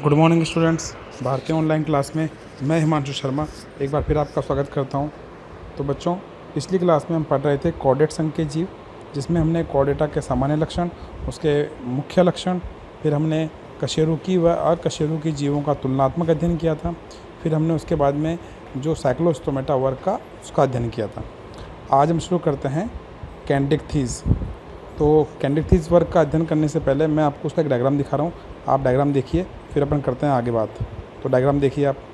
Good morning students. भारतीय online class में मैं हिमांशु शर्मा एक बार फिर आपका स्वागत करता हूं। तो बच्चों, पिछली क्लास में हम पढ़ रहे थे कॉर्डेट संघ के जीव, जिसमें हमने कॉर्डेटा के सामान्य लक्षण, उसके मुख्य लक्षण, फिर हमने कशेरुकी व अकशेरुकी जीवों का तुलनात्मक अध्ययन किया था। फिर हमने उसके बाद में जो साइक्लोस्टोमेटा वर्ग का उसका अध्ययन किया था। आज हम शुरू करते हैं कैंडिकथीज़। तो कैंडिकथीज़ वर्ग का अध्ययन करने से पहले मैं आपको उसका एक डायग्राम दिखा रहा हूँ। आप डायग्राम देखिए, फिर अपन करते हैं आगे बात। तो डायग्राम देखिए आप।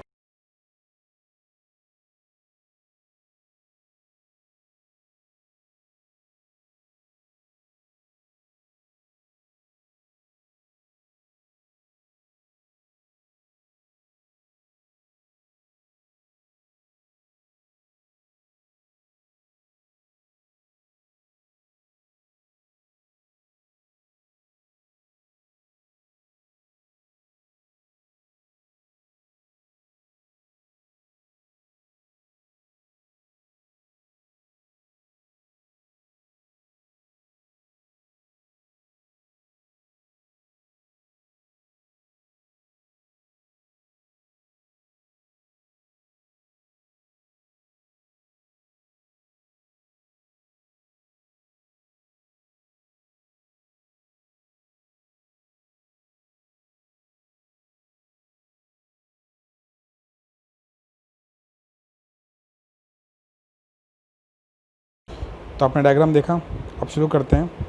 तो आपने डायग्राम देखा, अब शुरू करते हैं।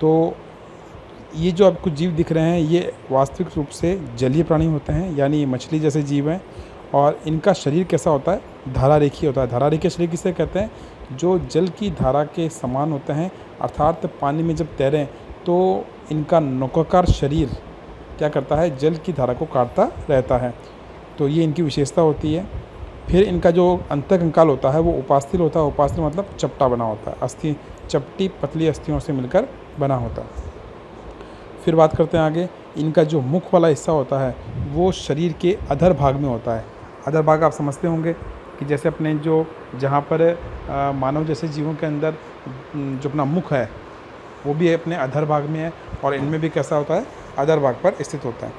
तो ये जो आपको जीव दिख रहे हैं, ये वास्तविक रूप से जलीय प्राणी होते हैं, यानी मछली जैसे जीव हैं। और इनका शरीर कैसा होता है? धारारेखीय होता है। धारारेखीय शरीर किसे कहते हैं? जो जल की धारा के समान होते हैं, अर्थात पानी में जब तैरें तो इनका नौकाकार शरीर क्या करता है? जल की धारा को काटता रहता है। तो ये इनकी विशेषता होती है। फिर इनका जो अंतःकंकाल होता है वो उपास्थि होता है। उपास्थि मतलब चपटा बना होता है, अस्थि चपटी पतली अस्थियों से मिलकर बना होता है। फिर बात करते हैं आगे। इनका जो मुख वाला हिस्सा होता है वो शरीर के अधर भाग में होता है। अधर भाग आप समझते होंगे कि जैसे अपने जो जहाँ पर मानव जैसे जीवों के अंदर जो अपना मुख है वो भी अपने अधर भाग में है, और इनमें भी कैसा होता है? अधर भाग पर स्थित होता है।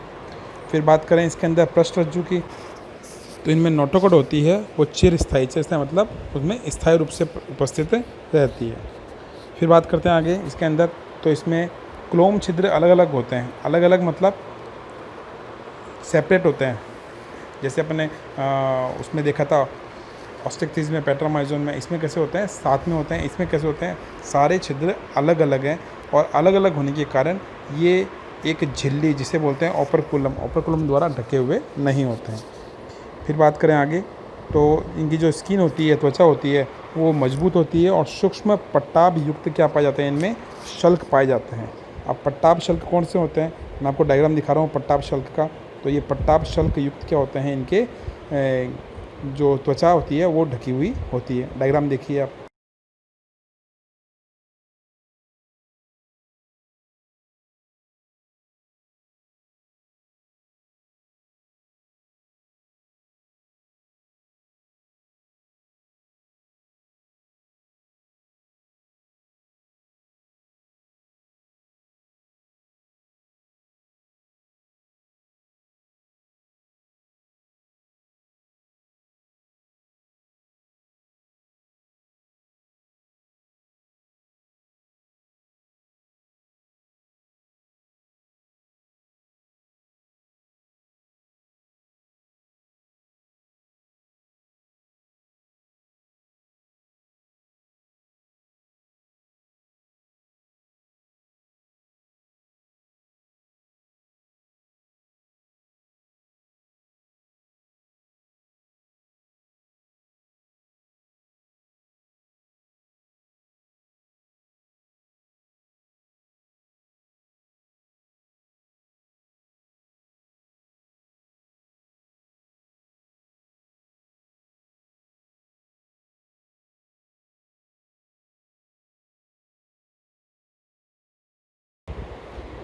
फिर बात करें इसके अंदर पृष्ठरज्जु की, तो इनमें नोटोकॉड होती है, वो चिरस्थायी। चिरस्थायी मतलब उसमें स्थायी रूप से उपस्थित रहती है। फिर बात करते हैं आगे इसके अंदर। तो इसमें क्लोम छिद्र अलग अलग होते हैं। अलग अलग मतलब सेपरेट होते हैं। जैसे अपने उसमें देखा था ऑस्ट्रिकथीज में, पैट्रामाइजोन में, इसमें कैसे होते हैं? साथ में होते हैं। इसमें कैसे होते हैं? सारे छिद्र अलग अलग हैं, और अलग अलग होने के कारण ये एक झिल्ली जिसे बोलते हैं ओपरकुलम द्वारा ढके हुए नहीं होते हैं। फिर बात करें आगे, तो इनकी जो स्किन होती है, त्वचा होती है, वो मजबूत होती है, और सूक्ष्म पट्टाभ युक्त क्या पाए जाते हैं? इनमें शल्क पाए जाते हैं। अब पट्टाभ शल्क कौन से होते हैं? मैं आपको डायग्राम दिखा रहा हूँ पट्टाभ शल्क का। तो ये पट्टाभ शल्क युक्त क्या होते हैं? इनके जो त्वचा होती है वो ढकी हुई होती है। डायग्राम देखिए आप।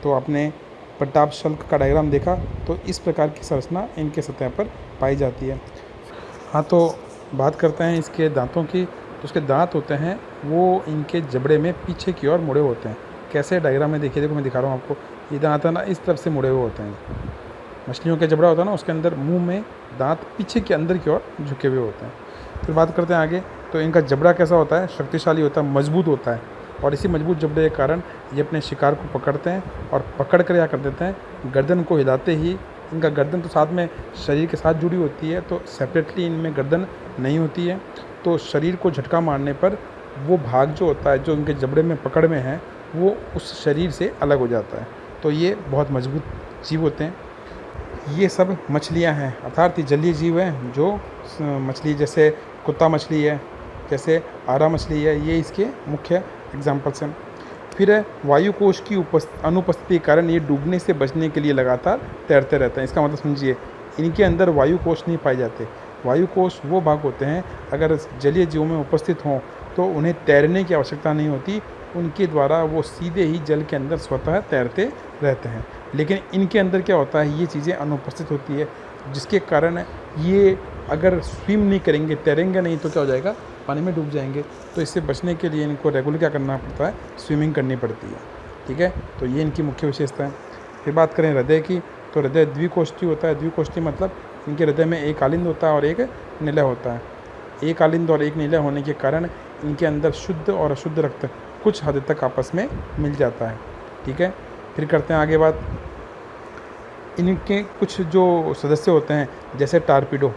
तो आपने पट्टाभ शल्क का डायग्राम देखा। तो इस प्रकार की संरचना इनके सतह पर पाई जाती है। हाँ, तो बात करते हैं इसके दांतों की। तो उसके दांत होते हैं वो इनके जबड़े में पीछे की ओर मुड़े होते हैं। कैसे? डायग्राम में देखिए, देखो मैं दिखा रहा हूँ आपको। ये दांत है ना, इस तरफ से मुड़े हुए होते हैं। मछलियों का जबड़ा होता है ना, उसके अंदर मुंह में दांत पीछे के अंदर की ओर झुके हुए होते हैं। फिर बात करते हैं आगे, तो इनका जबड़ा कैसा होता है, शक्तिशाली होता है, मजबूत होता है, और इसी मजबूत जबड़े के कारण ये अपने शिकार को पकड़ते हैं, और पकड़ कर क्या कर देते हैं, गर्दन को हिलाते ही, इनका गर्दन तो साथ में शरीर के साथ जुड़ी होती है, तो सेपरेटली इनमें गर्दन नहीं होती है, तो शरीर को झटका मारने पर वो भाग जो होता है, जो इनके जबड़े में पकड़ में है, वो उस शरीर से अलग हो जाता है। तो ये बहुत मजबूत जीव होते हैं। ये सब मछलियाँ हैं, अर्थात ये जलीय जीव हैं, जो मछली जैसे कुत्ता मछली है, जैसे आरा मछली है, ये इसके मुख्य एग्जाम्पल्स हैं। फिर है वायु कोश की अनुपस्थिति के कारण ये डूबने से बचने के लिए लगातार तैरते रहते हैं। इसका मतलब समझिए, इनके अंदर वायु कोश नहीं पाए जाते। वायु कोश वो भाग होते हैं, अगर जलीय जीवों में उपस्थित हों तो उन्हें तैरने की आवश्यकता नहीं होती, उनके द्वारा वो सीधे ही जल के अंदर स्वतः तैरते रहते हैं। लेकिन इनके अंदर क्या होता है, ये चीज़ें अनुपस्थित होती है, जिसके कारण ये अगर स्विम नहीं करेंगे, तैरेंगे नहीं, तो क्या हो जाएगा, पानी में डूब जाएंगे। तो इससे बचने के लिए इनको रेगुलर क्या करना पड़ता है, स्विमिंग करनी पड़ती है। ठीक है, तो ये इनकी मुख्य विशेषता है। फिर बात करें हृदय की, तो हृदय द्विकोष्ठी होता है। द्विकोष्ठी मतलब इनके हृदय में एक आलिंद होता है और एक निलय होता है। एक आलिंद और एक निलय होने के कारण इनके अंदर शुद्ध और अशुद्ध रक्त कुछ हद तक आपस में मिल जाता है। ठीक है, फिर करते हैं आगे बात। इनके कुछ जो सदस्य होते हैं, जैसे टारपीडो,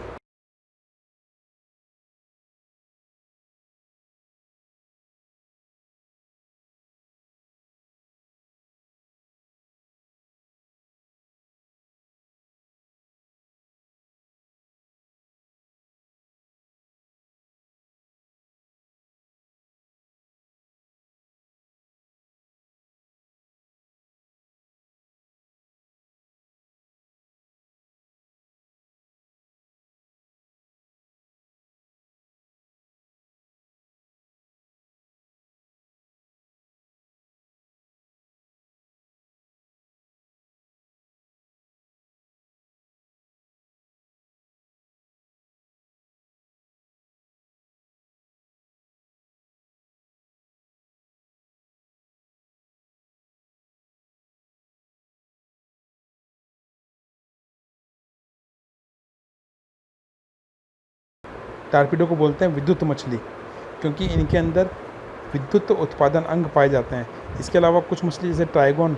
टारपीडो को बोलते हैं विद्युत मछली, क्योंकि इनके अंदर विद्युत उत्पादन अंग पाए जाते हैं। इसके अलावा कुछ मछली जैसे ट्राइगोन,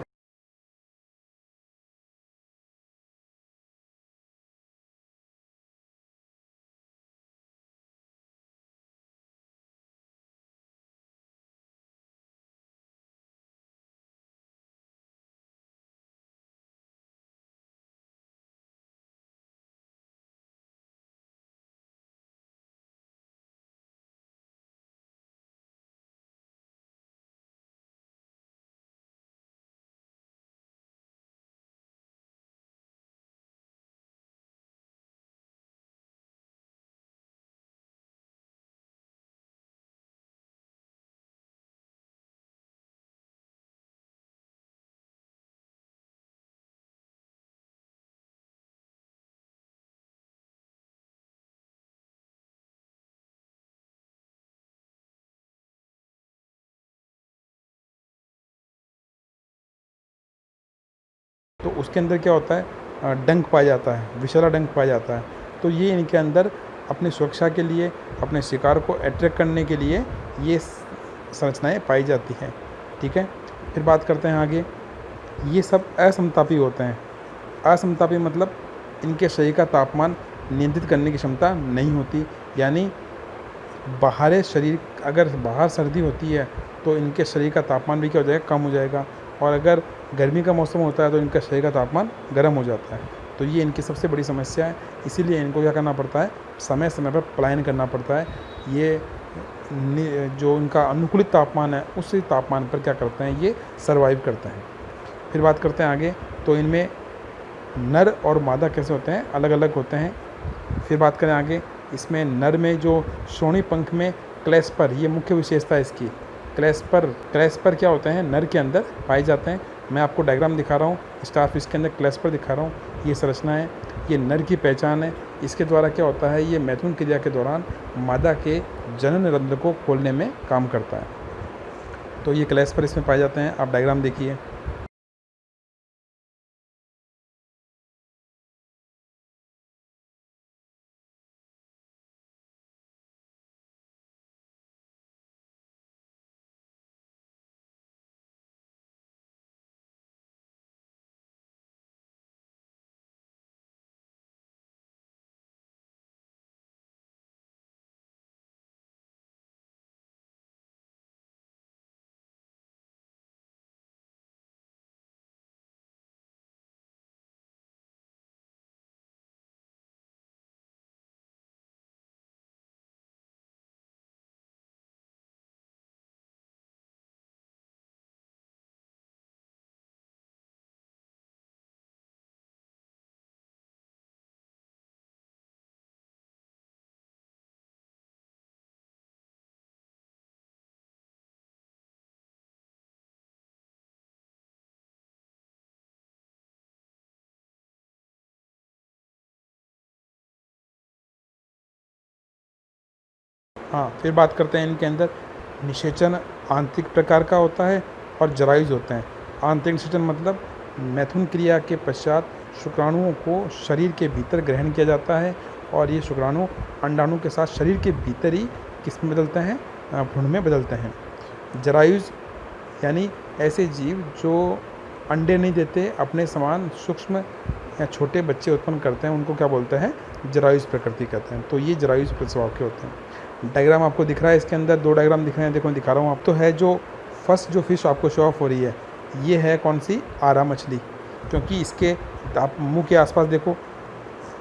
तो उसके अंदर क्या होता है, डंक पाया जाता है, विषैला डंक पाया जाता है। तो ये इनके अंदर अपनी सुरक्षा के लिए, अपने शिकार को अट्रैक्ट करने के लिए ये संरचनाएं पाई जाती हैं। ठीक है, फिर बात करते हैं आगे। ये सब असमतापी होते हैं। असमतापी मतलब इनके शरीर का तापमान नियंत्रित करने की क्षमता नहीं होती, यानी बाहर शरीर, अगर बाहर सर्दी होती है तो इनके शरीर का तापमान भी क्या हो जाएगा, कम हो जाएगा, और अगर गर्मी का मौसम होता है तो इनका शरीर का तापमान गर्म हो जाता है। तो ये इनकी सबसे बड़ी समस्या है, इसीलिए इनको क्या करना पड़ता है, समय समय पर पलायन करना पड़ता है। ये जो इनका अनुकूलित तापमान है, उसी तापमान पर क्या करते हैं, ये सर्वाइव करते हैं। फिर बात करते हैं आगे, तो इनमें नर और मादा कैसे होते हैं, अलग अलग होते हैं। फिर बात करें आगे, इसमें नर में जो श्रोणी पंख में क्लेस्पर, ये मुख्य विशेषता है इसकी। क्लेस्पर क्या होते हैं, नर के अंदर पाए जाते हैं। मैं आपको डायग्राम दिखा रहा हूँ, स्टार फिश के अंदर क्लेस्पर दिखा रहा हूँ, ये संरचना है, ये नर की पहचान है। इसके द्वारा क्या होता है, ये मैथुन क्रिया के दौरान मादा के जनन रंध्र को खोलने में काम करता है। तो ये क्लेस्पर इसमें पाए जाते हैं। आप डायग्राम देखिए। हाँ, फिर बात करते हैं इनके अंदर निषेचन आंतरिक प्रकार का होता है और जरायुज होते हैं। आंतरिक निषेचन मतलब मैथुन क्रिया के पश्चात शुक्राणुओं को शरीर के भीतर ग्रहण किया जाता है और ये शुक्राणु अंडाणु के साथ शरीर के भीतर ही किस में बदलते हैं, भ्रूण में बदलते हैं। जरायुज यानी ऐसे जीव जो अंडे नहीं देते, अपने समान सूक्ष्म या छोटे बच्चे उत्पन्न करते हैं, उनको क्या बोलते हैं, जरायुज प्रकृति कहते हैं। तो ये जरायुज स्वभाव के होते हैं। डायग्राम आपको दिख रहा है, इसके अंदर 2 डायग्राम दिख रहे हैं, देखो मैं दिखा रहा हूँ आप। तो है जो फर्स्ट जो फिश आपको शो ऑफ हो रही है, ये है कौन सी, आरा मछली, क्योंकि इसके आप मुंह के आसपास देखो,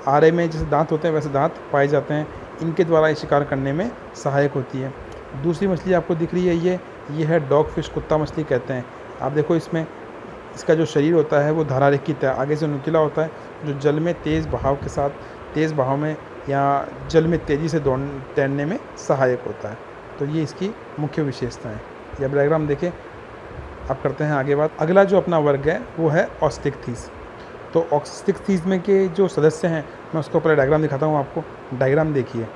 आरे में जैसे दांत होते हैं वैसे दांत पाए जाते हैं, इनके द्वारा ये शिकार करने में सहायक होती है। दूसरी मछली आपको दिख रही है, ये है डॉग फिश, कुत्ता मछली कहते हैं। आप देखो इसमें इसका जो शरीर होता है वो धारारेखित है, आगे से नुकीला होता है, जो जल में तेज़ बहाव के साथ, तेज़ बहाव में या जल में तेज़ी से तैरने में सहायक होता है। तो ये इसकी मुख्य विशेषता है। ये अब डायग्राम देखें। अब करते हैं आगे बात। अगला जो अपना वर्ग है वो है ऑस्टिकथीस। तो ऑस्टिकथीस में के जो सदस्य हैं, मैं उसको पहले डायग्राम दिखाता हूँ आपको। डायग्राम देखिए।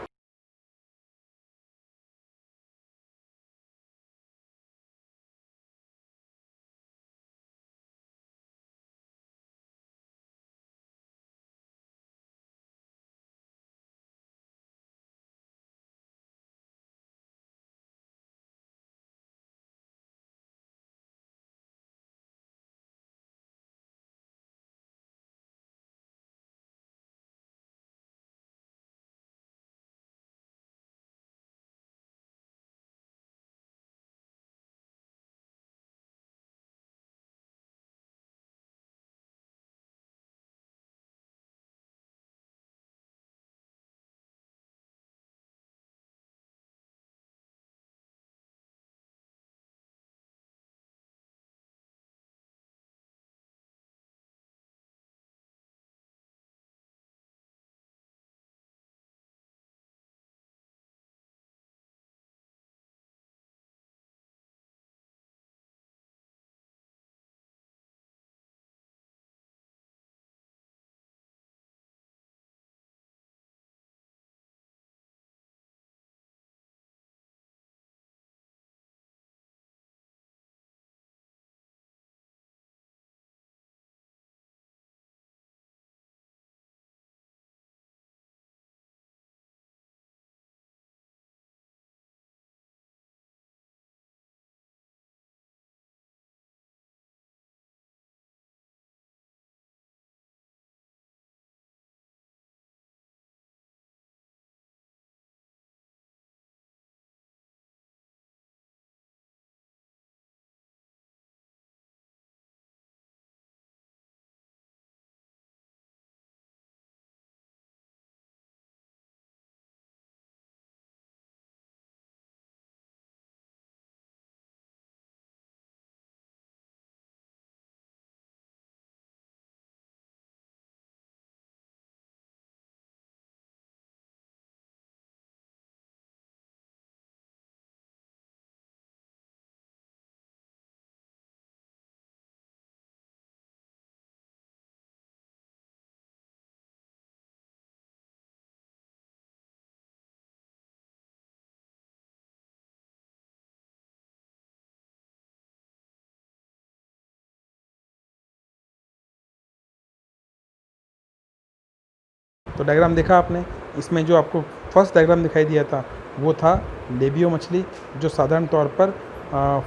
तो डायग्राम देखा आपने। इसमें जो आपको फर्स्ट डायग्राम दिखाई दिया था वो था लेबियो मछली, जो साधारण तौर पर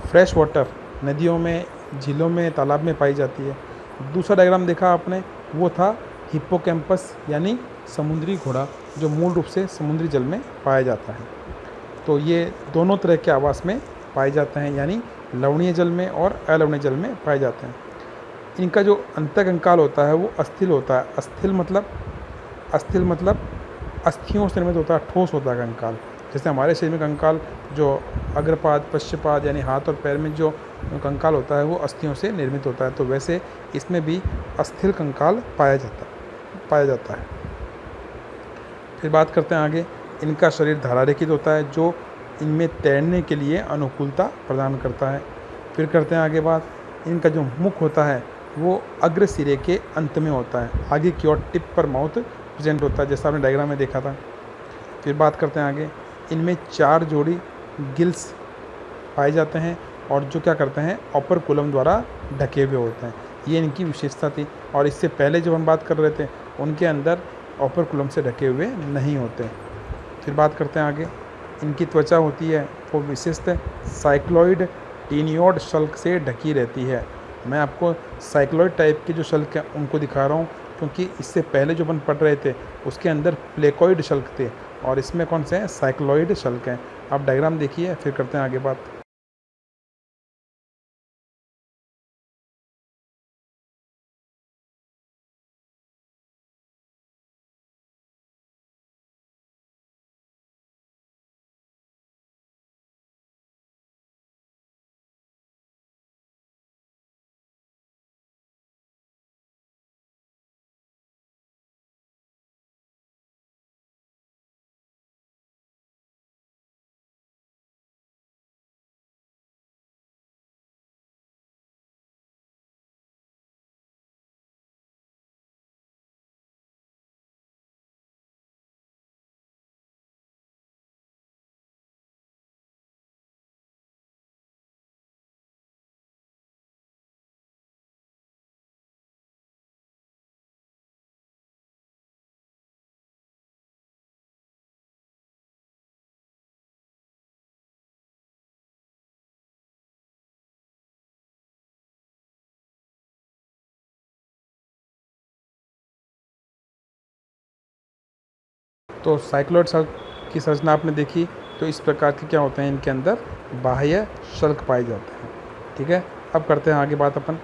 फ्रेश वाटर नदियों में, झीलों में, तालाब में पाई जाती है। दूसरा डायग्राम देखा आपने वो था हिप्पोकैम्पस यानी समुद्री घोड़ा, जो मूल रूप से समुद्री जल में पाया जाता है। तो ये दोनों तरह के आवास में पाए जाते हैं, यानी लवणीय जल में और अलवणीय जल में पाए जाते हैं। इनका जो अंतःकंकाल होता है वो अस्थिल होता है। अस्थिल मतलब अस्थियों से निर्मित होता है, ठोस होता है कंकाल। जैसे हमारे शरीर में कंकाल जो अग्रपाद, पश्चपाद यानी हाथ और पैर में जो कंकाल होता है वो अस्थियों से निर्मित होता है, तो वैसे इसमें भी अस्थिल कंकाल पाया जाता है। फिर बात करते हैं आगे। इनका शरीर धारारेखित होता है, जो इनमें तैरने के लिए अनुकूलता प्रदान करता है। फिर करते हैं आगे बात। इनका जो मुख होता है वो अग्र सिरे के अंत में होता है, आगे की ओर टिप पर माउथ प्रेजेंट होता है, जैसा आपने डायग्राम में देखा था। फिर बात करते हैं आगे। इनमें 4 जोड़ी गिल्स पाए जाते हैं और जो क्या करते हैं ओपर्कुलम द्वारा ढके हुए होते हैं। ये इनकी विशेषता थी। और इससे पहले जब हम बात कर रहे थे उनके अंदर ओपर्कुलम से ढके हुए नहीं होते। फिर बात करते हैं आगे। इनकी त्वचा होती है वो विशिष्ट साइक्लॉइड टीनियोड शल्क से ढकी रहती है। मैं आपको साइक्लॉइड टाइप के जो शल्क हैं उनको दिखा रहा हूँ, क्योंकि इससे पहले जो अपन पढ़ रहे थे उसके अंदर प्लेकॉइड शल्क थे और इसमें कौन से हैं, साइक्लॉइड शल्क हैं। आप डायग्राम देखिए, फिर करते हैं आगे बात। तो साइक्लॉइड शल्क की संरचना आपने देखी। तो इस प्रकार के क्या होते हैं, इनके अंदर बाह्य शल्क पाए जाते हैं। ठीक है, अब करते हैं आगे बात अपन।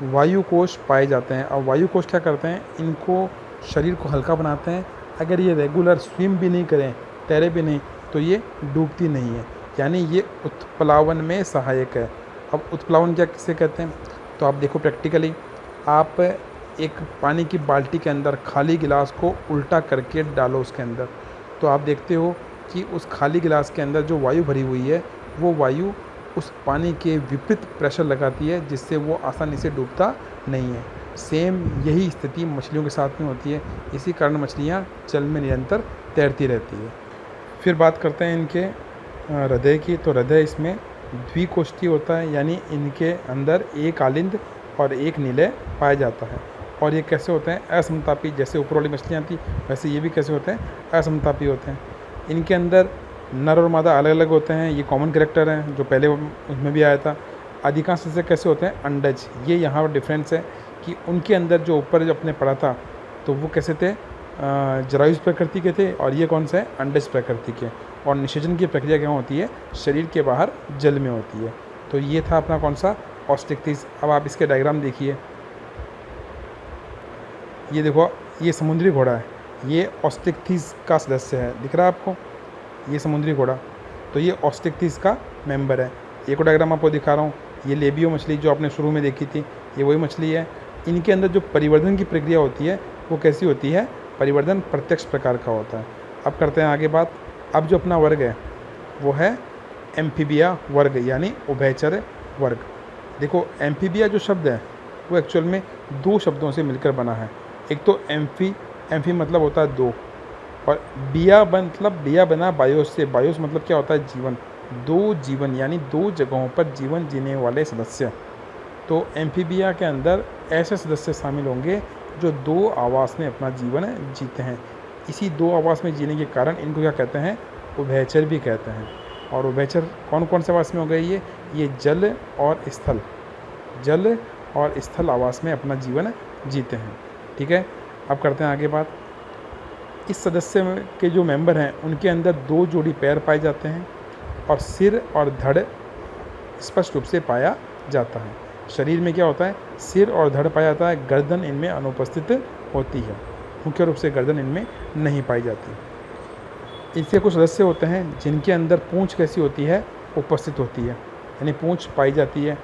वायु कोश पाए जाते हैं। और वायु कोश क्या करते हैं, इनको शरीर को हल्का बनाते हैं। अगर ये रेगुलर स्विम भी नहीं करें, तैरे भी नहीं, तो ये डूबती नहीं है, यानी ये उत्प्लावन में सहायक है। अब उत्प्लावन क्या किसे कहते हैं, तो आप देखो प्रैक्टिकली। आप एक पानी की बाल्टी के अंदर खाली गिलास को उल्टा करके डालो उसके अंदर, तो आप देखते हो कि उस खाली गिलास के अंदर जो वायु भरी हुई है वो वायु उस पानी के विपरीत प्रेशर लगाती है, जिससे वो आसानी से डूबता नहीं है। सेम यही स्थिति मछलियों के साथ में होती है। इसी कारण मछलियाँ जल में निरंतर तैरती रहती है। फिर बात करते हैं इनके हृदय की। तो हृदय इसमें द्विकोष्ठी होता है, यानी इनके अंदर एक आलिंद और एक निलय पाया जाता है। और ये कैसे होते हैं, असमतापी। जैसे ऊपर वाली मछलियाँ थी वैसे ये भी कैसे होते हैं, असमतापी होते हैं। इनके अंदर नर और मादा अलग अलग होते हैं। ये कॉमन कैरेक्टर हैं जो पहले उसमें भी आया था। अधिकांश से कैसे होते हैं, अंडज। ये यहाँ पर डिफरेंस है कि उनके अंदर जो ऊपर जो अपने पढ़ा था तो वो कैसे थे, जरायुज प्रकृति के थे, और ये कौन सा है, अंडज प्रकृति के। और निषेचन की प्रक्रिया क्या होती है, शरीर के बाहर जल में होती है। तो ये था अपना कौन सा, ऑस्टिक्थिस। अब आप इसके डायग्राम देखिए। ये देखो, ये समुद्री घोड़ा है, ये ऑस्टिक्थिस का सदस्य है। दिख रहा है आपको, ये समुद्री घोड़ा। तो ये ऑस्टिक्थिस का मेंबर है। एक और डायग्राम आपको दिखा रहा हूँ। ये लेबियो मछली जो आपने शुरू में देखी थी, ये वही मछली है। इनके अंदर जो परिवर्धन की प्रक्रिया होती है वो कैसी होती है, परिवर्धन प्रत्यक्ष प्रकार का होता है। अब करते हैं आगे बात। अब जो अपना वर्ग है वो है एम्फीबिया वर्ग, यानी उभयचर वर्ग। देखो, एम्फीबिया जो शब्द है वो एक्चुअल में 2 शब्दों से मिलकर बना है। एक तो एम्फी मतलब होता है 2, और बिया बना बायोस से। बायोस मतलब क्या होता है, जीवन। 2 जीवन, यानी 2 जगहों पर जीवन जीने वाले सदस्य। तो एम्फीबिया के अंदर ऐसे सदस्य शामिल होंगे जो 2 आवास में अपना जीवन जीते हैं। इसी 2 आवास में जीने के कारण इनको क्या कहते हैं, उभयचर भी कहते हैं। और उभयचर कौन कौन से आवास में हो गए, ये जल और स्थल आवास में अपना जीवन जीते हैं। ठीक है, अब करते हैं आगे बात। इस सदस्य के जो मेंबर हैं उनके अंदर 2 जोड़ी पैर पाए जाते हैं और सिर और धड़ स्पष्ट रूप से पाया जाता है। शरीर में क्या होता है, सिर और धड़ पाया जाता है, गर्दन इनमें अनुपस्थित होती है। मुख्य रूप से गर्दन इनमें नहीं पाई जाती। इसके कुछ सदस्य होते हैं जिनके अंदर पूंछ कैसी होती है, उपस्थित होती है, यानी पूंछ पाई जाती है।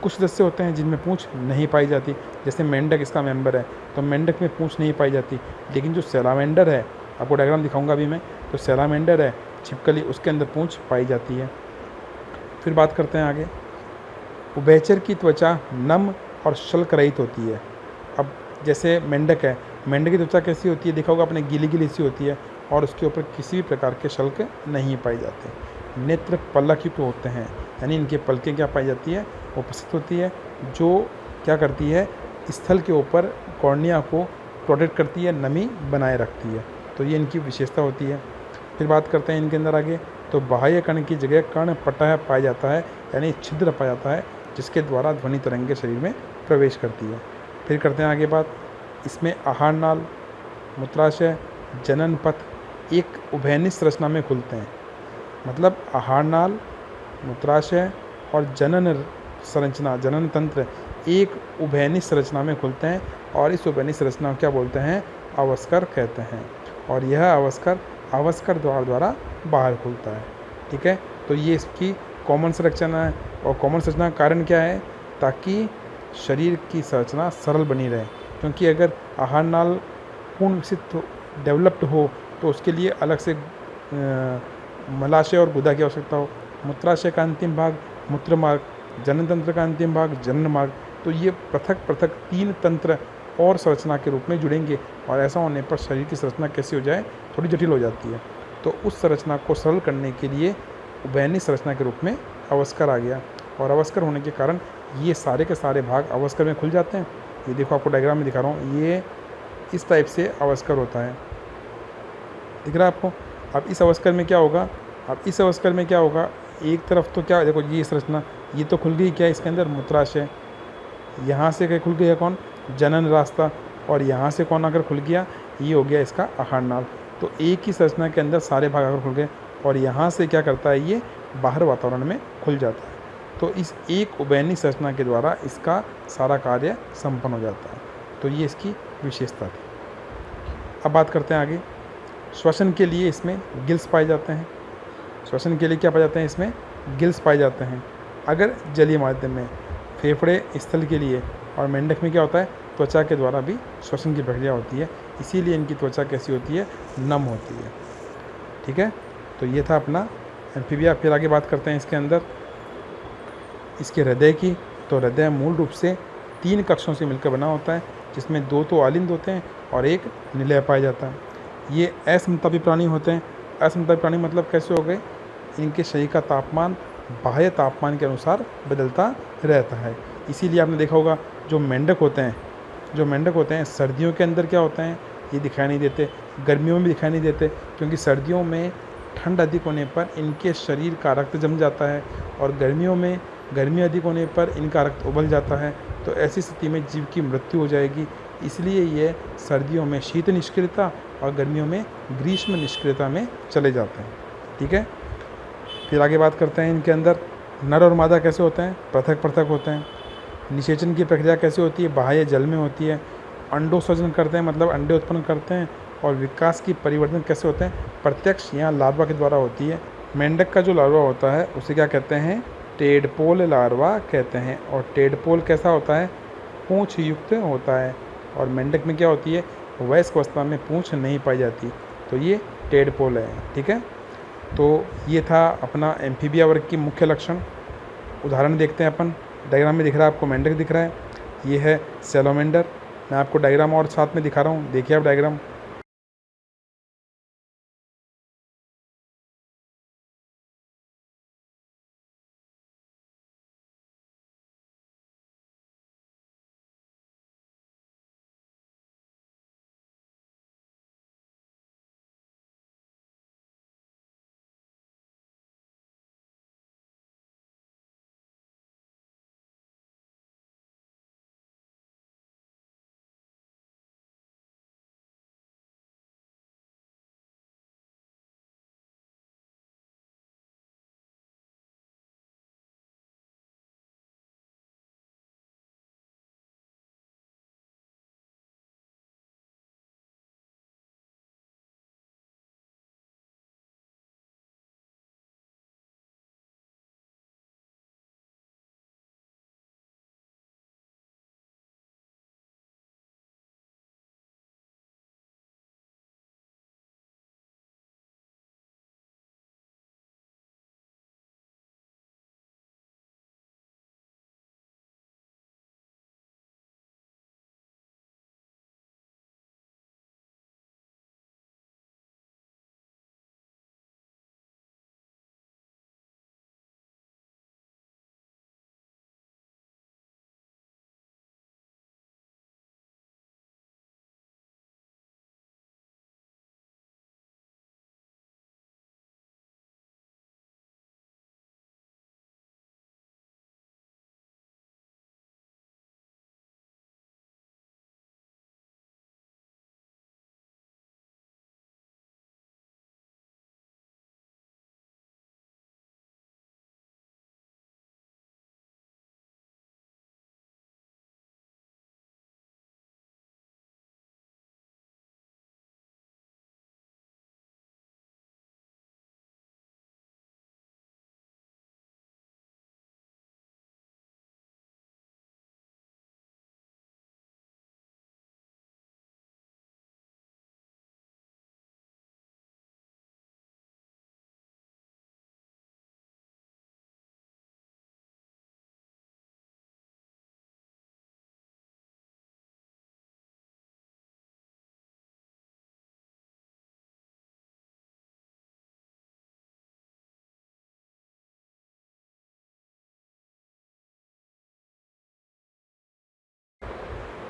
कुछ सदस्य होते हैं जिनमें पूंछ नहीं पाई जाती, जैसे मेंढक इसका मेंबर है, तो मेंढक में पूंछ नहीं पाई जाती। लेकिन जो सैलामेंडर है, आपको डायग्राम दिखाऊंगा अभी मैं, तो सैलामेंडर है छिपकली, उसके अंदर पूंछ पाई जाती है। फिर बात करते हैं आगे। उभयचर की त्वचा नम और शल्क रहित होती है। अब जैसे मेंढक है, मेंढक की त्वचा कैसी होती है, देखा होगा आपने, गीली गीली सी होती है और उसके ऊपर किसी भी प्रकार के शल्क नहीं पाए जाते। नेत्र पलक युक्त होते हैं, यानी इनके पलकें क्या पाई जाती है, उपस्थित होती है, जो क्या करती है, स्थल के ऊपर कॉर्निया को प्रोटेक्ट करती है, नमी बनाए रखती है। तो ये इनकी विशेषता होती है। फिर बात करते हैं इनके अंदर आगे, तो बाह्य कण की जगह कर्ण पटह पाया जाता है, यानी छिद्र पाया जाता है, जिसके द्वारा ध्वनि तरंगे शरीर में प्रवेश करती है। फिर करते हैं आगे बात, इसमें आहार नाल, मूत्राशय, जनन पथ एक उभयनिष्ठ संरचना में खुलते हैं। मतलब आहार नाल, मूत्राशय और जनन संरचना, जनन तंत्र एक उभयनिष्ठ संरचना में खुलते हैं और इस उभयनिष्ठ संरचना को क्या बोलते हैं, अवस्कर कहते हैं। और यह अवस्कर द्वार द्वारा बाहर खुलता है। ठीक है, तो ये इसकी कॉमन संरचना है। और कॉमन संरचना का कारण क्या है, ताकि शरीर की संरचना सरल बनी रहे, क्योंकि अगर आहार नाल पूर्ण विकसित डेवलप्ड हो तो उसके लिए अलग से मलाशय और गुदा की आवश्यकता हो। मूत्राशय का अंतिम भाग मूत्र मार्ग, जनन तंत्र का अंतिम भाग जनन मार्ग, तो ये पृथक पृथक 3 तंत्र और संरचना के रूप में जुड़ेंगे। और ऐसा होने पर शरीर की संरचना कैसी हो जाए, थोड़ी जटिल हो जाती है। तो उस संरचना को सरल करने के लिए उभयनिष्ठ संरचना के रूप में अवस्कर आ गया। और अवस्कर होने के कारण ये सारे के सारे भाग अवस्कर में खुल जाते हैं। ये देखो, आपको डायग्राम में दिखा रहा हूँ, ये इस टाइप से अवस्कर होता है, दिख रहा है आपको। अब इस अवस्कर में क्या होगा, एक तरफ तो क्या, देखो ये संरचना, ये तो खुल गई क्या इसके अंदर, मूत्राशय, यहाँ से क्या खुल गया, कौन, जनन रास्ता, और यहाँ से कौन अगर खुल गया, ये हो गया इसका आहार नाल। तो एक ही संरचना के अंदर सारे भाग अगर खुल गए और यहाँ से क्या करता है, ये बाहर वातावरण में खुल जाता है। तो इस एक उभयनिष्ठ संरचना के द्वारा इसका सारा कार्य संपन्न हो जाता है। तो ये इसकी विशेषता थी। अब बात करते हैं आगे, श्वसन के लिए इसमें गिल्स पाए जाते हैं। श्वसन के लिए क्या पाए जाते हैं, इसमें गिल्स पाए जाते हैं। अगर जलीय माध्यम में फेफड़े स्थल के लिए, और मेंढक में क्या होता है, त्वचा के द्वारा भी श्वसन की प्रक्रिया होती है, इसीलिए इनकी त्वचा कैसी होती है, नम होती है। ठीक है, तो ये था अपना एम्फीबिया। फिर आगे बात करते हैं इसके अंदर इसके हृदय की। तो हृदय मूल रूप से 3 कक्षों से मिलकर बना होता है, जिसमें 2 तो आलिंद होते हैं और एक निलय पाया जाता है। ये असमतापी प्राणी होते हैं। असमतापी प्राणी मतलब कैसे हो गए, इनके शरीर का तापमान बाह्य तापमान के अनुसार बदलता रहता है। इसीलिए आपने देखा होगा, जो मेंढक होते हैं सर्दियों के अंदर क्या होते हैं, ये दिखाई नहीं देते, गर्मियों में भी दिखाई नहीं देते, क्योंकि सर्दियों में ठंड अधिक होने पर इनके शरीर का रक्त जम जाता है और गर्मियों में गर्मी अधिक होने पर इनका रक्त उबल जाता है। तो ऐसी स्थिति में जीव की मृत्यु हो जाएगी। इसलिए ये सर्दियों में शीत निष्क्रियता और गर्मियों में ग्रीष्म निष्क्रियता में चले जाते हैं। ठीक है, फिर आगे बात करते हैं इनके अंदर नर और मादा कैसे होते हैं, पृथक पृथक होते हैं। निषेचन की प्रक्रिया कैसे होती है, बाह्य जल में होती है। अंडोत्सर्जन करते हैं, मतलब अंडे उत्पन्न करते हैं। और विकास की परिवर्तन कैसे होते हैं, प्रत्यक्ष यहाँ लार्वा के द्वारा होती है। मेंढक का जो लार्वा होता है उसे क्या कहते हैं, टेडपोल लार्वा कहते हैं। और टेडपोल कैसा होता है, पूँछ युक्त होता है। और मेंढक में क्या होती है, वयस्क अवस्था में पूँछ नहीं पाई जाती, तो ये टेडपोल है। ठीक है, तो ये था अपना एम्फीबिया वर्ग की मुख्य लक्षण। उदाहरण देखते हैं अपन, डायग्राम में दिख रहा है आपको, मेंढक दिख रहा है, ये है सैलोमेंडर। मैं आपको डायग्राम और साथ में दिखा रहा हूँ, देखिए आप डायग्राम।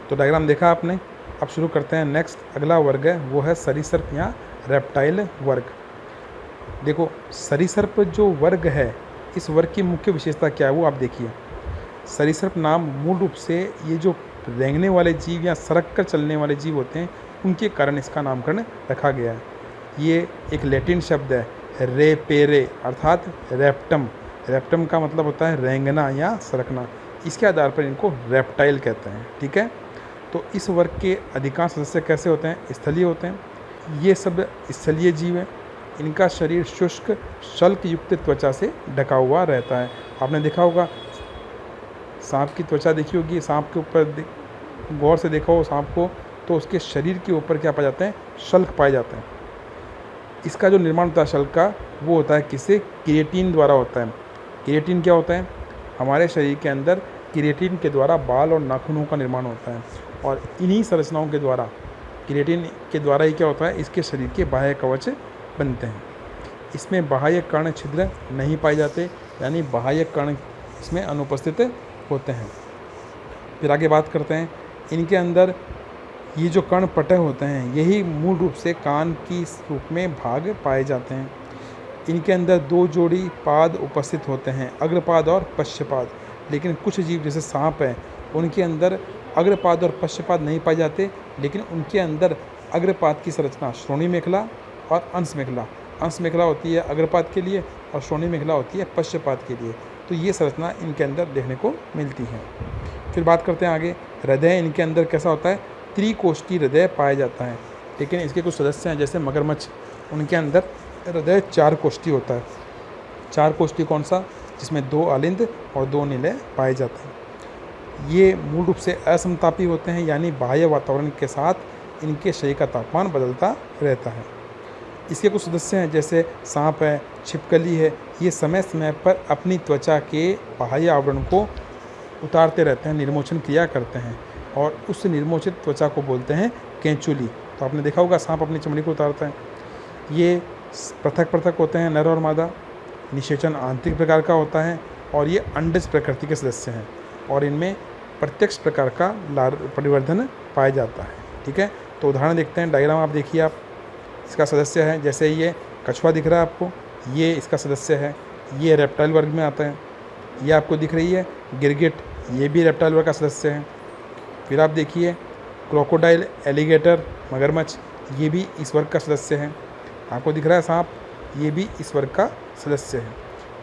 तो डायग्राम देखा आपने। अब शुरू करते हैं। नेक्स्ट अगला वर्ग है वो है सरीसृप या रेप्टाइल वर्ग। देखो सरीसृप जो वर्ग है, इस वर्ग की मुख्य विशेषता क्या है वो आप देखिए। सरीसृप नाम मूल रूप से ये जो रेंगने वाले जीव या सरक कर चलने वाले जीव होते हैं उनके कारण इसका नामकरण रखा गया है। ये एक लैटिन शब्द है रेपेरे अर्थात रेप्टम। रेप्टम का मतलब होता है रेंगना या सरकना। इसके आधार पर इनको रेप्टाइल कहते हैं। ठीक है, तो इस वर्ग के अधिकांश सदस्य कैसे होते हैं? स्थलीय होते हैं। ये सब स्थलीय जीव हैं। इनका शरीर शुष्क शल्क युक्त त्वचा से ढका हुआ रहता है। आपने देखा होगा सांप की त्वचा देखी होगी, सांप के ऊपर गौर से देखा हो सांप को, तो उसके शरीर के ऊपर क्या पाए जाते हैं? शल्क पाए जाते हैं। इसका जो निर्माण होता है शल्क का, वो होता है किससे? केराटिन द्वारा होता है। केराटिन क्या होता है? हमारे शरीर के अंदर केराटिन के द्वारा बाल और नाखूनों का निर्माण होता है, और इन्हीं संरचनाओं के द्वारा, केराटिन के द्वारा ही क्या होता है? इसके शरीर के बाह्य कवच बनते हैं। इसमें बाह्य कर्ण छिद्र नहीं पाए जाते, यानी बाह्य कर्ण इसमें अनुपस्थित होते हैं। फिर आगे बात करते हैं। इनके अंदर ये जो कर्ण पटे होते हैं यही मूल रूप से कान की रूप में भाग पाए जाते हैं। इनके अंदर 2 जोड़ी पाद उपस्थित होते हैं, अग्रपाद और पश्चपाद। लेकिन कुछ जीव जैसे सांप है उनके अंदर अग्रपाद और पश्चपाद नहीं पाए जाते, लेकिन उनके अंदर अग्रपाद की संरचना श्रोणी मेखला और अंश मेखला। अंश मेखला होती है अग्रपाद के लिए और श्रोणी मेखला होती है पश्चपाद के लिए। तो ये संरचना इनके अंदर देखने को मिलती है। फिर बात करते हैं आगे। हृदय इनके अंदर कैसा होता है? त्रिकोष्ठी हृदय पाया जाता है। लेकिन इसके कुछ सदस्य हैं जैसे मगरमच्छ, उनके अंदर हृदय 4 कोष्ठी होता है। 4 कोष्ठी कौन सा? जिसमें 2 आलिंद और 2 निलय पाए जाते हैं। ये मूल रूप से असमतापी होते हैं, यानी बाह्य वातावरण के साथ इनके शरीर का तापमान बदलता रहता है। इसके कुछ सदस्य हैं जैसे सांप है, छिपकली है। ये समय समय पर अपनी त्वचा के बाह्य आवरण को उतारते रहते हैं, निर्मोचन क्रिया करते हैं, और उस निर्मोचित त्वचा को बोलते हैं केंचुली। तो आपने देखा होगा सांप अपनी चमड़ी को उतारता है। ये पृथक पृथक होते हैं, नर और मादा। निषेचन आंतरिक प्रकार का होता है, और ये अंडज प्रकृति के सदस्य हैं, और इनमें प्रत्यक्ष प्रकार का परिवर्धन पाया जाता है। ठीक है, तो उदाहरण देखते हैं। डायग्राम आप देखिए। आप इसका सदस्य है, जैसे ये कछुआ दिख रहा है आपको, ये इसका सदस्य है, ये रेप्टाइल वर्ग में आता है। ये आपको दिख रही है गिरगिट, ये भी रेप्टाइल वर्ग का सदस्य है। फिर आप देखिए क्रोकोडाइल, एलिगेटर, मगरमच्छ, ये भी इस वर्ग का सदस्य है। आपको दिख रहा है सांप, ये भी इस वर्ग का सदस्य है।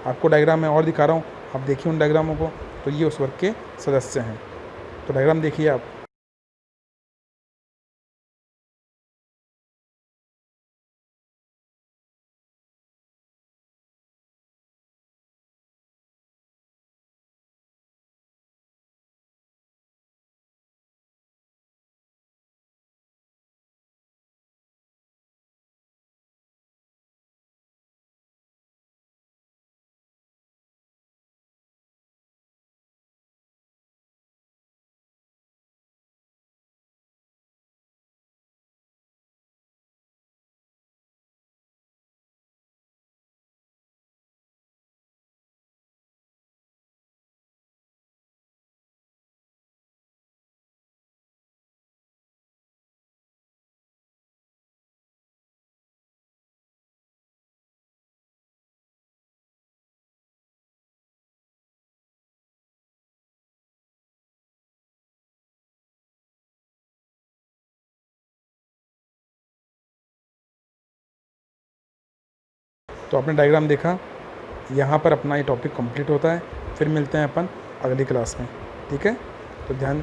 आपको डायग्राम में और दिखा रहा हूँ, आप देखिए उन डायग्रामों को, तो ये उस वर्ग के सदस्य हैं। तो डायग्राम देखिए आप। तो आपने डायग्राम देखा। यहाँ पर अपना ये टॉपिक कंप्लीट होता है। फिर मिलते हैं अपन अगली क्लास में। ठीक है, तो ध्यान